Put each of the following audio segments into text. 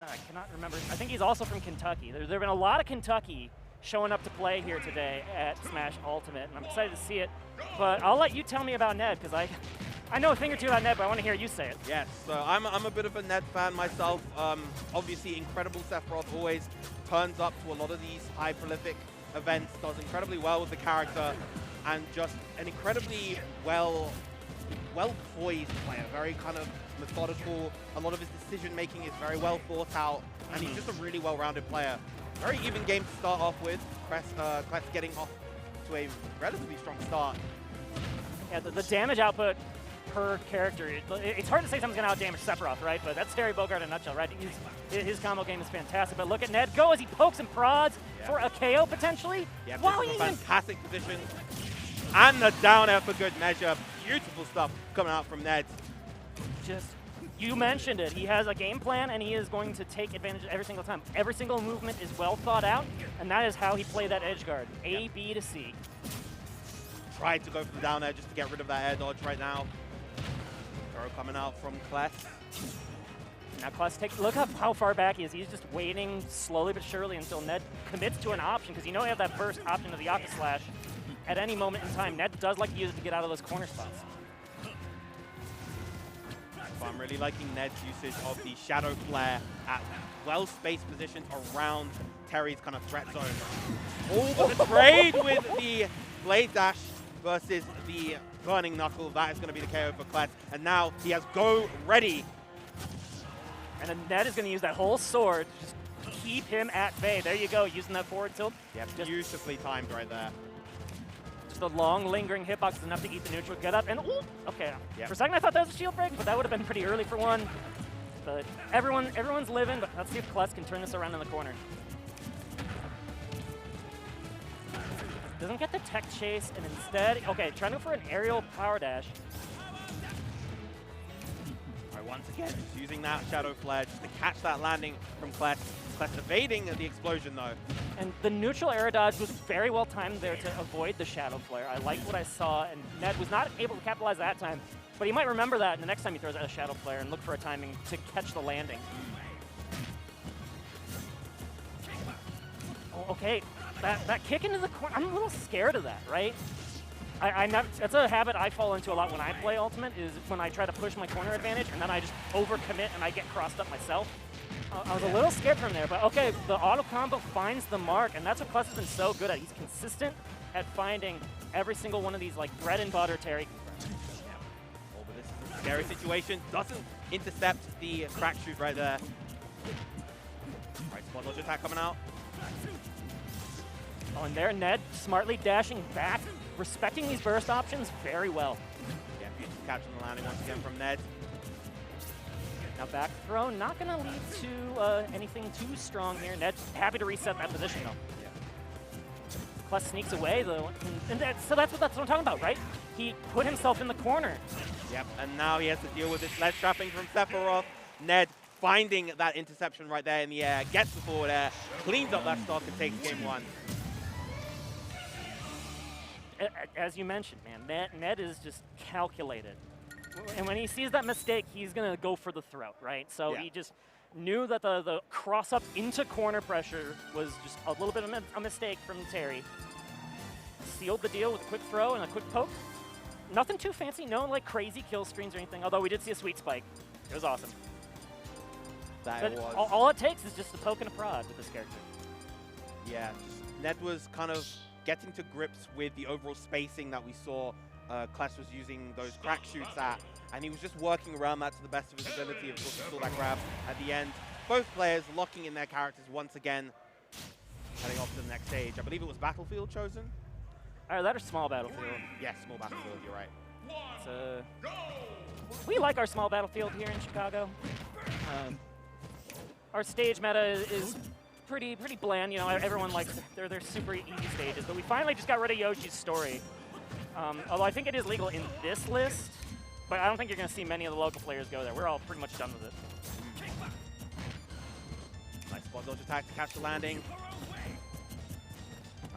I cannot remember. I think he's also from Kentucky. There have been a lot of Kentucky showing up to play here today at Smash Ultimate, and I'm excited to see it. But I'll let you tell me about Ned, because I know a thing or two about Ned, but I want to hear you say it. Yes, so I'm a bit of a Ned fan myself. Obviously, incredible Sephiroth always turns up to a lot of these high prolific events, does incredibly well with the character, and just an incredibly well poised player, very kind of methodical. A lot of his decision making is very well thought out, and he's just a really well-rounded player. Very even game to start off with. Cless getting off to a relatively strong start. Yeah, the damage output per character, it's hard to say someone's going to outdamage Sephiroth, right? But that's Terry Bogard in a nutshell, right? His combo game is fantastic. But look at Ned go as he pokes and prods for a KO potentially. Yeah, wow, this is a fantastic position. And the down air for good measure. Beautiful stuff coming out from Ned. Just, you mentioned it. He has a game plan, and he is going to take advantage of every single time. Every single movement is well thought out, and that is how he played that edge guard. A, B to C. Tried to go for the down air just to get rid of that air dodge right now. Throw coming out from Cless. Now Cless, look up how far back he is. He's just waiting slowly but surely until Ned commits to an option, because you know you have that first option of the Aqua Slash at any moment in time. Ned does like to use it to get out of those corner spots. So I'm really liking Ned's usage of the Shadow Flare at well-spaced positions around Terry's kind of threat zone. Oh, but the trade with the Blade Dash versus the Burning Knuckle. That is going to be the KO for Cless. And now he has Go ready. And then Ned is going to use that whole sword to just keep him at bay. There you go, using that forward tilt. Yeah, beautifully timed right there. Just a long, lingering hitbox is enough to eat the neutral. Get up and, ooh, okay. Yep. For a second I thought that was a shield break, but that would have been pretty early for one. But everyone's living, but let's see if Cless can turn this around in the corner. Doesn't get the tech chase, and instead, okay, trying to go for an aerial power dash. All right, once again, just using that Shadow Flare just to catch that landing from Cless. Cless evading the explosion, though. And the neutral air dodge was very well timed there to avoid the Shadow Flare. I liked what I saw, and Ned was not able to capitalize that time. But he might remember that the next time he throws out a Shadow Flare and look for a timing to catch the landing. Oh, okay, that kick into the corner, I'm a little scared of that, right? That's a habit I fall into a lot when I play Ultimate, is when I try to push my corner advantage, and then I just overcommit and I get crossed up myself. I was a little scared from there, but okay, the auto combo finds the mark, and that's what Cless has been so good at. He's consistent at finding every single one of these, like, bread and butter Terry. Oh, but this is a scary situation. Doesn't intercept the crack shoot right there. All right, spot dodge attack coming out. Oh, and there Ned smartly dashing back, respecting these burst options very well. Yeah, beautiful catch on the landing once again from Ned. Now back throw, not going to lead to anything too strong here. Ned's happy to reset that position, though. Yeah. Cless sneaks away, though. And so that's what I'm talking about, right? He put himself in the corner. Yep, and now he has to deal with this ledge trapping from Sephiroth. Ned finding that interception right there in the air, gets the forward air, cleans up that stock and takes game one. As you mentioned, man, Ned is just calculated. And when he sees that mistake, he's going to go for the throat, right? So he just knew that the cross-up into corner pressure was just a little bit of a mistake from Terry. Sealed the deal with a quick throw and a quick poke. Nothing too fancy, no like crazy kill screens or anything, although we did see a sweet spike. It was awesome. That was. All it takes is just a poke and a prod with this character. Yeah, Ned was kind of getting to grips with the overall spacing that we saw Cless was using those crack shoots at, and he was just working around that to the best of his ability. Of course, we saw that grab at the end. Both players locking in their characters once again, heading off to the next stage. I believe it was Battlefield chosen? That or Small Battlefield. Yes, small Battlefield, you're right. We like our small battlefield here in Chicago. Our stage meta is pretty bland. You know, everyone likes they're super easy stages, but we finally just got rid of Yoshi's story. Although I think it is legal in this list, but I don't think you're going to see many of the local players go there. We're all pretty much done with it. Nice spot dodge attack to catch the landing.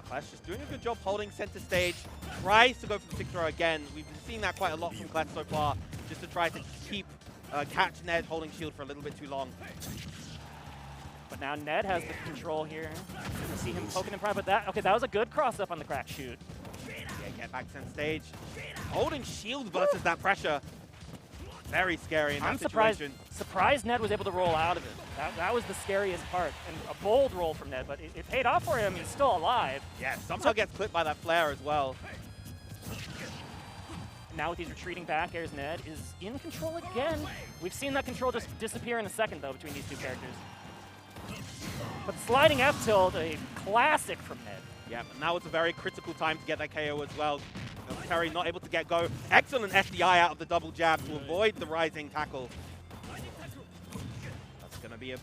Cless just doing a good job holding center stage. Tries to go for the stick throw again. We've been seeing that quite a lot from Cless so far, just to try to keep catch Ned holding shield for a little bit too long. But now Ned has the control here. You see him poking in prime, but that was a good cross up on the crack shoot. Yeah, get back center stage. Holding shield versus that pressure. Very scary in that situation. Surprised Ned was able to roll out of it. That was the scariest part. And a bold roll from Ned, but it paid off for him. He's still alive. Yeah, somehow gets clipped by that flare as well. Now with these retreating back airs, Ned is in control again. We've seen that control just disappear in a second, though, between these two characters. But sliding F tilt, a classic from Ned. Yeah, but now it's a very critical time to get that KO as well. Terry not able to get go. Excellent SDI out of the double jab to avoid the rising tackle. That's going to be a...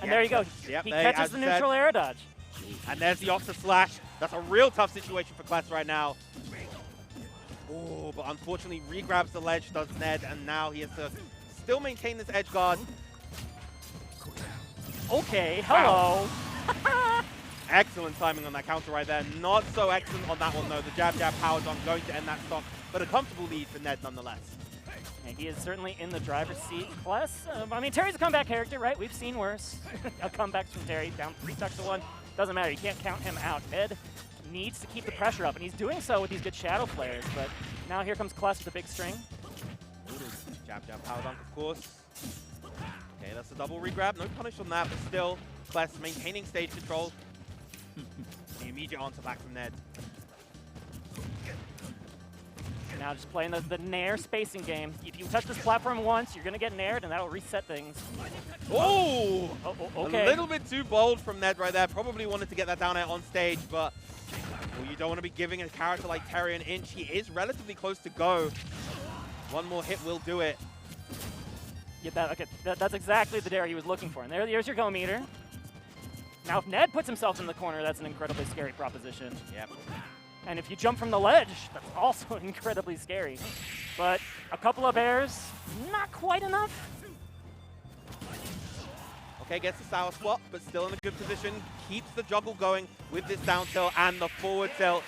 And there you go. Yep, he catches the neutral air dodge. And there's the off to slash. That's a real tough situation for Cless right now. Oh, but unfortunately re-grabs the ledge, does Ned, and now he has to still maintain this edge guard. Okay, hello. Wow. Excellent timing on that counter right there. Not so excellent on that one, though. The jab powered on, going to end that stock, but a comfortable lead for Ned nonetheless. And he is certainly in the driver's seat. Cless, I mean, Terry's a comeback character, right? We've seen worse. A comeback from Terry, down 3-1. Doesn't matter, you can't count him out. Ned needs to keep the pressure up, and he's doing so with these good shadow flares, but now here comes Cless with a big string. Jab power dunk, of course. Okay, that's a double regrab. No punish on that, but still, Cless maintaining stage control. The immediate answer back from Ned. Now just playing the nair spacing game. If you touch this platform once, you're going to get naired, and that'll reset things. Oh! Okay. A little bit too bold from Ned right there. Probably wanted to get that down air on stage, but well, you don't want to be giving a character like Terry an inch. He is relatively close to go. One more hit will do it. Yeah, that's exactly the dare he was looking for. And there's your go meter. Now, if Ned puts himself in the corner, that's an incredibly scary proposition. Yep. And if you jump from the ledge, that's also incredibly scary. But a couple of airs, not quite enough. Okay, gets the sour spot, but still in a good position. Keeps the juggle going with this down tilt and the forward tilt.